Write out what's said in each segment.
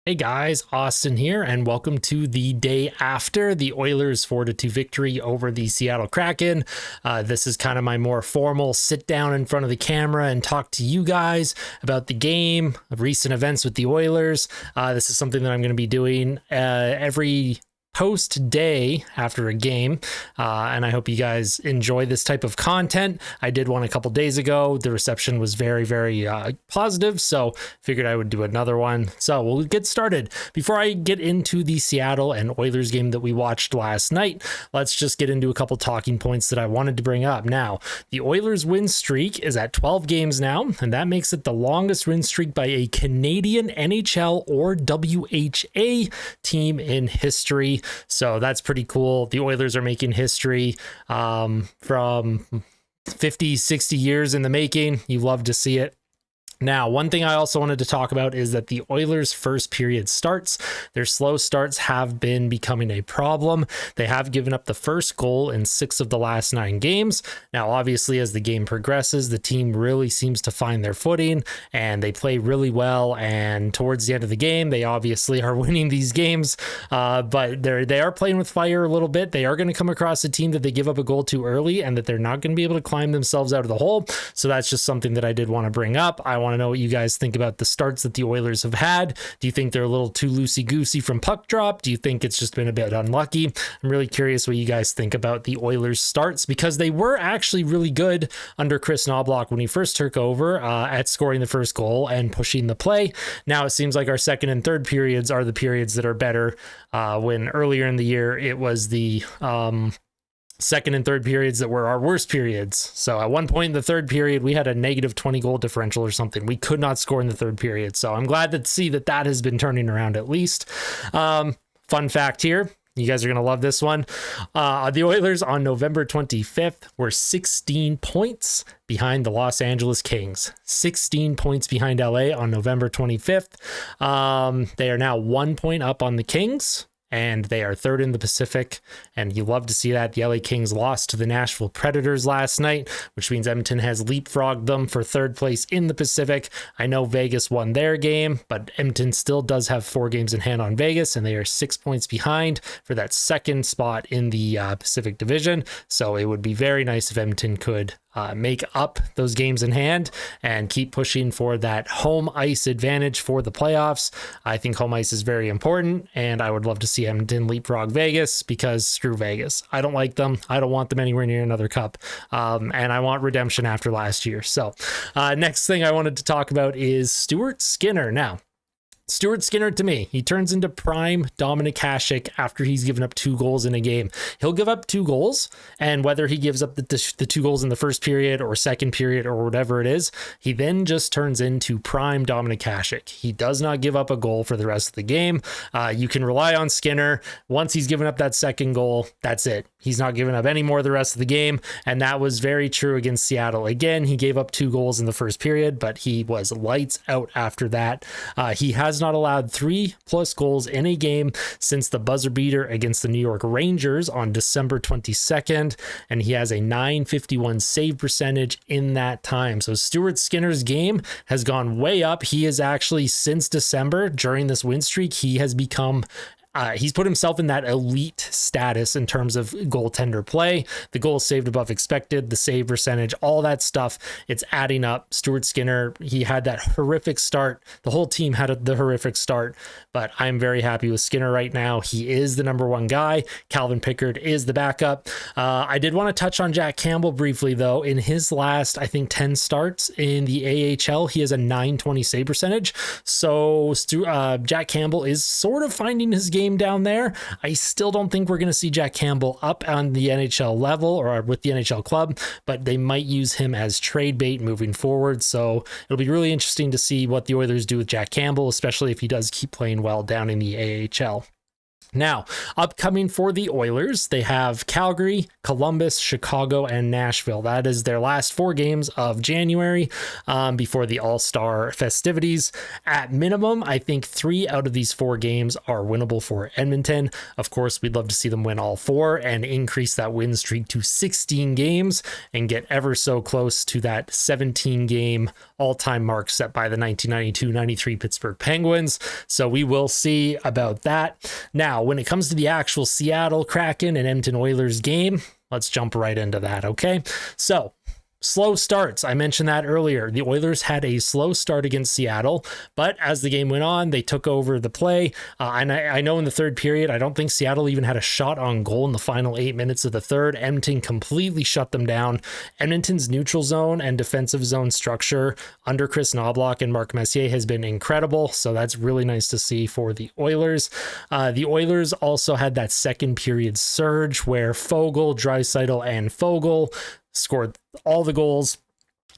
Hey guys, Austin here, and welcome to the day after the Oilers 4-2 victory over the Seattle Kraken. This is kind of my more formal sit down in front of the camera and talk to you guys about the game, recent events with the Oilers. This is something that I'm going to be doing every post day after a game, and I hope you guys enjoy this type of content. I did one a couple days ago. The reception was very positive, so figured I would do another one. So we'll get started. Before I get into the Seattle and Oilers game that we watched last night, let's just get into a couple talking points that I wanted to bring up. Now, the Oilers win streak is at 12 games now, and that makes it the longest win streak by a Canadian NHL or WHA team in history. So that's pretty cool. The Oilers are making history from 50, 60 years in the making. You love to see it. Now, one thing I also wanted to talk about is that the Oilers' first period starts, their slow starts have been becoming a problem. They have given up the first goal in 6 of the last 9 games. Now, obviously, as the game progresses, the team really seems to find their footing and they play really well. And towards the end of the game, they obviously are winning these games, but they are playing with fire a little bit. They are going to come across a team that they give up a goal too early and that they're not going to be able to climb themselves out of the hole. So that's just something that I did want to bring up. I want to know what you guys think about the starts that the Oilers have had. Do you think they're a little too loosey-goosey from puck drop? Do you think it's just been a bit unlucky? I'm really curious what you guys think about the Oilers starts, because they were actually really good under Chris Knoblauch when he first took over at scoring the first goal and pushing the play. Now it seems like our second and third periods are the periods that are better, when earlier in the year it was the second and third periods that were our worst periods. So at one point in the third period, we had a negative 20 goal differential or something. We could not score in the third period. So I'm glad to see that that has been turning around at least. Fun fact here. You guys are going to love this one. The Oilers on November 25th were 16 points behind the Los Angeles Kings. 16 points behind LA on November 25th. They are now 1 point up on the Kings, and they are third in the Pacific, and you love to see that. The LA Kings lost to the Nashville Predators last night, which means Edmonton has leapfrogged them for third place in the Pacific. I know Vegas won their game, but Edmonton still does have 4 games in hand on Vegas, and they are 6 points behind for that second spot in the Pacific Division. So it would be very nice if Edmonton could make up those games in hand and keep pushing for that home ice advantage for the playoffs. I think home ice is very important, and I would love to see Edmonton leapfrog Vegas, because screw Vegas. I don't like them. I don't want them anywhere near another cup. And I want redemption after last year. So next thing I wanted to talk about is Stuart Skinner. Now, Stuart Skinner, to me, he turns into prime Dominik Hasek after he's given up 2 goals in a game. He'll give up 2 goals, and whether he gives up the 2 goals in the first period or second period or whatever it is, he then just turns into prime Dominik Hasek. He does not give up a goal for the rest of the game. You can rely on Skinner. Once he's given up that second goal, that's it. He's not giving up any more the rest of the game, and that was very true against Seattle. Again, he gave up 2 goals in the first period, but he was lights out after that. He has not allowed 3+ goals in a game since the buzzer beater against the New York Rangers on December 22nd, and he has a .951 save percentage in that time. So Stuart Skinner's game has gone way up. He is actually, since December, during this win streak, he has become he's put himself in that elite status in terms of goaltender play. The goals saved above expected, the save percentage, all that stuff, it's adding up. Stuart Skinner, he had that horrific start. The whole team had the horrific start, but I'm very happy with Skinner right now. He is the number 1 guy. Calvin Pickard is the backup. I did want to touch on Jack Campbell briefly, though. In his last, I think, 10 starts in the AHL, he has a .920 save percentage. So Jack Campbell is sort of finding his game down there. I still don't think we're going to see Jack Campbell up on the NHL level or with the NHL club, but they might use him as trade bait moving forward. So it'll be really interesting to see what the Oilers do with Jack Campbell, especially if he does keep playing well down in the AHL. Now, upcoming for the Oilers, they have Calgary, Columbus, Chicago, and Nashville. That is their last 4 games of January before the All-Star festivities. At minimum, I think 3 out of these 4 games are winnable for Edmonton. Of course, we'd love to see them win all 4 and increase that win streak to 16 games and get ever so close to that 17-game all-time mark set by the 1992-93 Pittsburgh Penguins. So we will see about that. Now, when it comes to the actual Seattle Kraken and Edmonton Oilers game, let's jump right into that, okay? So, slow starts. I mentioned that earlier. The Oilers had a slow start against Seattle, but as the game went on, they took over the play. And I know in the third period, I don't think Seattle even had a shot on goal in the final 8 minutes of the third. Edmonton completely shut them down. Edmonton's neutral zone and defensive zone structure under Chris Knoblauch and Mark Messier has been incredible, so that's really nice to see for the Oilers. The Oilers also had that second period surge where Foegele, Draisaitl, and Foegele scored all the goals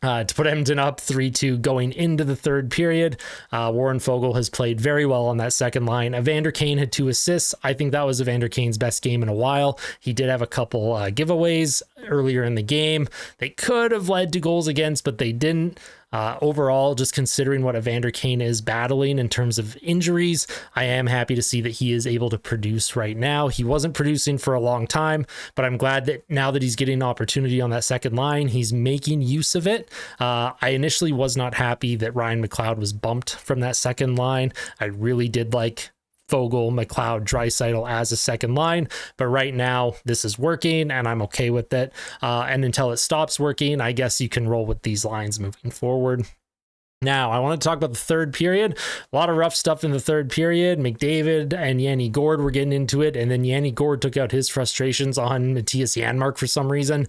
to put Edmonton up 3-2 going into the third period. Warren Foegele has played very well on that second line. Evander Kane had 2 assists. I think that was Evander Kane's best game in a while. He did have a couple giveaways earlier in the game. They could have led to goals against, but they didn't. Overall, just considering what Evander Kane is battling in terms of injuries, I am happy to see that he is able to produce right now. He wasn't producing for a long time, but I'm glad that now that he's getting an opportunity on that second line, he's making use of it. I initially was not happy that Ryan McLeod was bumped from that second line. I really did like Foegele, McLeod, Draisaitl as a second line, but right now this is working and I'm okay with it. And until it stops working, I guess you can roll with these lines moving forward. Now, I want to talk about the third period. A lot of rough stuff in the third period. McDavid and Yanni Gourde were getting into it, and then Yanni Gourde took out his frustrations on Matthias Janmark for some reason.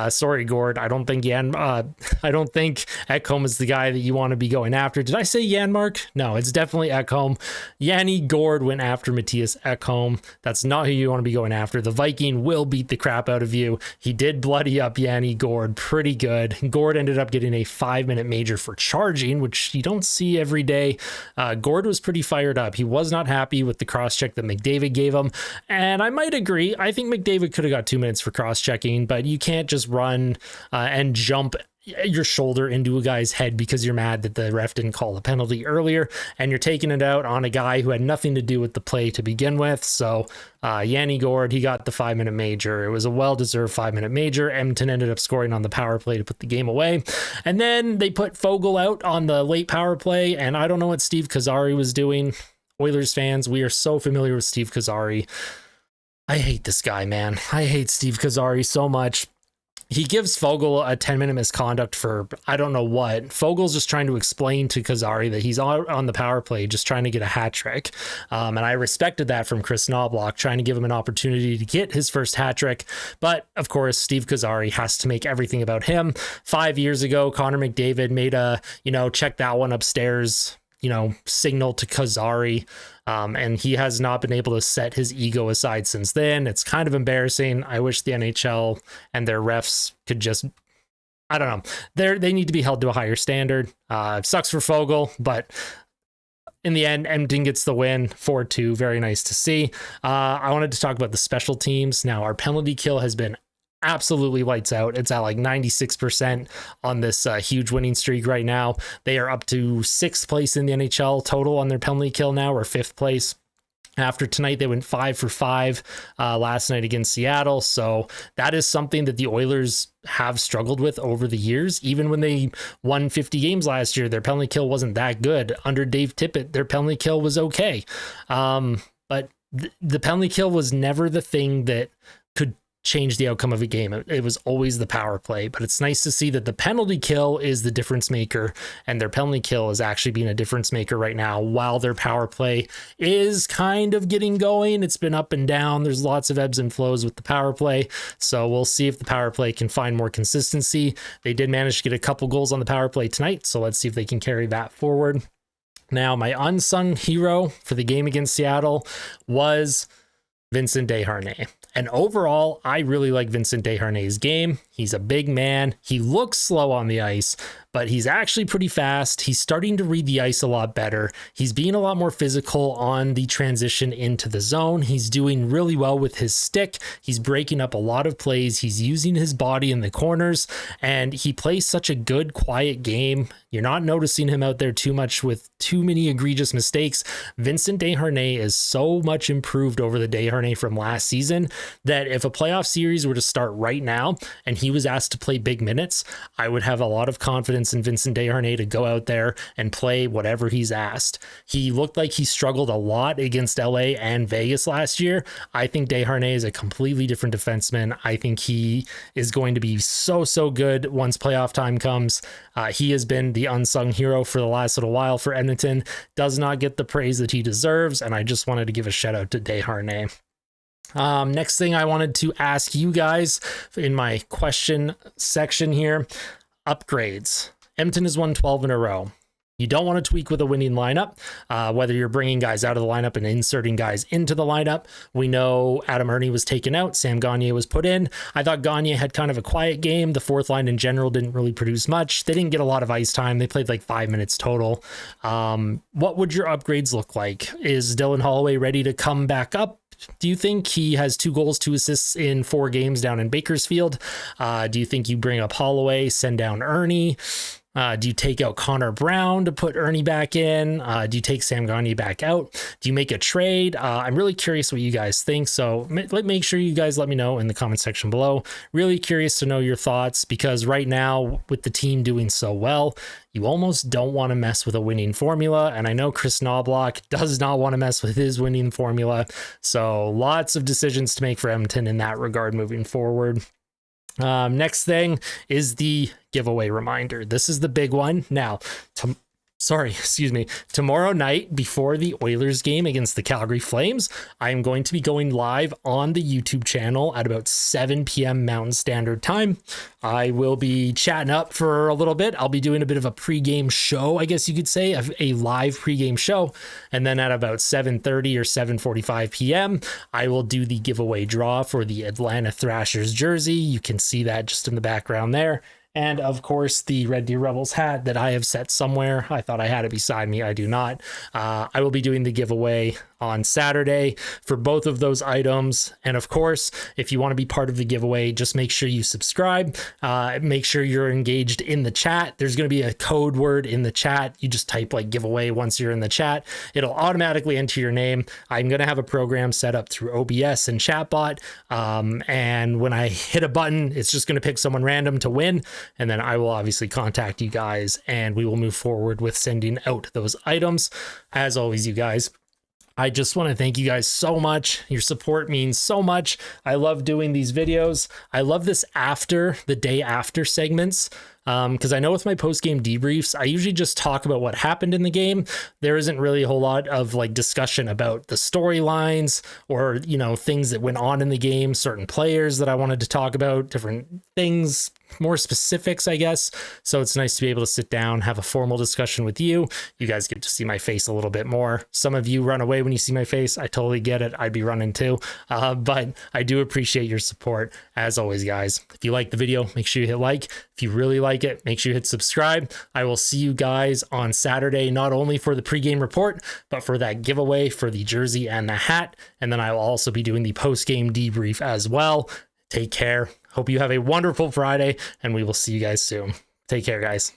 Sorry, Gourde. I don't think Ekholm is the guy that you want to be going after. Did I say Janmark? No, it's definitely Ekholm. Yanni Gourde went after Matthias Ekholm. That's not who you want to be going after. The Viking will beat the crap out of you. He did bloody up Yanni Gourde pretty good. Gourde ended up getting a 5-minute major for charging, which you don't see every day. Gourde was pretty fired up. He was not happy with the cross-check that McDavid gave him, and I might agree. I think McDavid could have got 2 minutes for cross-checking, but you can't just run and jump your shoulder into a guy's head because you're mad that the ref didn't call a penalty earlier, and you're taking it out on a guy who had nothing to do with the play to begin with. So Yanni Gourde, he got the 5-minute major. It was a well-deserved 5-minute major. Edmonton ended up scoring on the power play to put the game away, and then they put Foegele out on the late power play, and I don't know what Steve Kozari was doing. Oilers fans, we are so familiar with Steve Kozari. I hate this guy, man. I hate Steve Kozari so much. He gives Foegele a 10-minute misconduct for I don't know what. Fogel's just trying to explain to Kozari that he's on the power play, just trying to get a hat trick. And I respected that from Chris Knoblauch, trying to give him an opportunity to get his first hat trick. But of course, Steve Kozari has to make everything about him. 5 years ago, Connor McDavid made a, check that one upstairs, signal to Kozari. And he has not been able to set his ego aside since then. It's kind of embarrassing. I wish the NHL and their refs could just, I don't know. They need to be held to a higher standard. Sucks for Foegele, but in the end, Edmonton gets the win, 4-2. Very nice to see. I wanted to talk about the special teams. Now, our penalty kill has been absolutely lights out. It's at like 96% on this huge winning streak right now. They are up to 6th place in the NHL total on their penalty kill now, or 5th place. After tonight, they went 5 for 5 last night against Seattle. So that is something that the Oilers have struggled with over the years. Even when they won 50 games last year, their penalty kill wasn't that good. Under Dave Tippett, their penalty kill was okay. But the penalty kill was never the thing that could change the outcome of a game. It was always the power play, but it's nice to see that the penalty kill is the difference maker, and their penalty kill is actually being a difference maker right now while their power play is kind of getting going. It's been up and down. There's lots of ebbs and flows with the power play, so we'll see if the power play can find more consistency. They did manage to get a couple goals on the power play tonight, so let's see if they can carry that forward. Now, my unsung hero for the game against Seattle was Vincent Desharnais. And overall, I really like Vincent Desharnais' game. He's a big man. He looks slow on the ice, but he's actually pretty fast. He's starting to read the ice a lot better. He's being a lot more physical on the transition into the zone. He's doing really well with his stick. He's breaking up a lot of plays. He's using his body in the corners, and he plays such a good, quiet game. You're not noticing him out there too much with too many egregious mistakes. Vincent Desharnais is so much improved over the Desharnais from last season that if a playoff series were to start right now and he was asked to play big minutes, I would have a lot of confidence in Vincent Desharnais to go out there and play whatever he's asked. He looked like he struggled a lot against LA and Vegas last year. I think Desharnais is a completely different defenseman. I think he is going to be so good once playoff time comes. He has been the unsung hero for the last little while for Edmonton, does not get the praise that he deserves, and I just wanted to give a shout out to Desharnais. Next thing I wanted to ask you guys in my question section here, upgrades. Edmonton has won 12 in a row. You don't want to tweak with a winning lineup, whether you're bringing guys out of the lineup and inserting guys into the lineup. We know Adam Ernie was taken out. Sam Gagner was put in. I thought Gagner had kind of a quiet game. The fourth line in general didn't really produce much. They didn't get a lot of ice time. They played like 5 minutes total. What would your upgrades look like? Is Dylan Holloway ready to come back up? Do you think he has 2 goals, 2 assists in 4 games down in Bakersfield? Do you think you bring up Holloway, send down Ernie? Do you take out Connor Brown to put Ernie back in? Do you take Sam Gagner back out? Do you make a trade? I'm really curious what you guys think. So make sure you guys let me know in the comment section below. Really curious to know your thoughts, because right now with the team doing so well, you almost don't want to mess with a winning formula. And I know Chris Knobloch does not want to mess with his winning formula. So lots of decisions to make for Edmonton in that regard moving forward. Next thing is the giveaway reminder. This is the big one. Now, tomorrow night before the Oilers game against the Calgary Flames, I am going to be going live on the YouTube channel at about 7 p.m. Mountain Standard Time. I will be chatting up for a little bit. I'll be doing a bit of a pregame show, I guess you could say, a live pregame show. And then at about 7:30 or 7:45 p.m., I will do the giveaway draw for the Atlanta Thrashers jersey. You can see that just in the background there. And of course, the Red Deer Rebels hat that I have set somewhere. I thought I had it beside me. I do not. I will be doing the giveaway on Saturday for both of those items. And of course, if you want to be part of the giveaway, just make sure you subscribe. Make sure you're engaged in the chat. There's going to be a code word in the chat. You just type like giveaway once you're in the chat. It'll automatically enter your name. I'm going to have a program set up through OBS and Chatbot. And when I hit a button, it's just going to pick someone random to win. And then I will obviously contact you guys and we will move forward with sending out those items. As always, you guys, I just want to thank you guys so much. Your support means so much. I love doing these videos. I love this the day after segments. Because I know with my post-game debriefs, I usually just talk about what happened in the game. There isn't really a whole lot of like discussion about the storylines or, things that went on in the game, certain players that I wanted to talk about, different things, more specifics, I guess. So it's nice to be able to sit down, have a formal discussion with you. You guys get to see my face a little bit more. Some of you run away when you see my face. I totally get it. I'd be running too. But I do appreciate your support. As always, guys, if you like the video, make sure you hit like. If you really like it, make sure you hit subscribe. I will see you guys on Saturday, not only for the pregame report, but for that giveaway for the jersey and the hat. And then I will also be doing the postgame debrief as well. Take care. Hope you have a wonderful Friday, and we will see you guys soon. Take care, guys.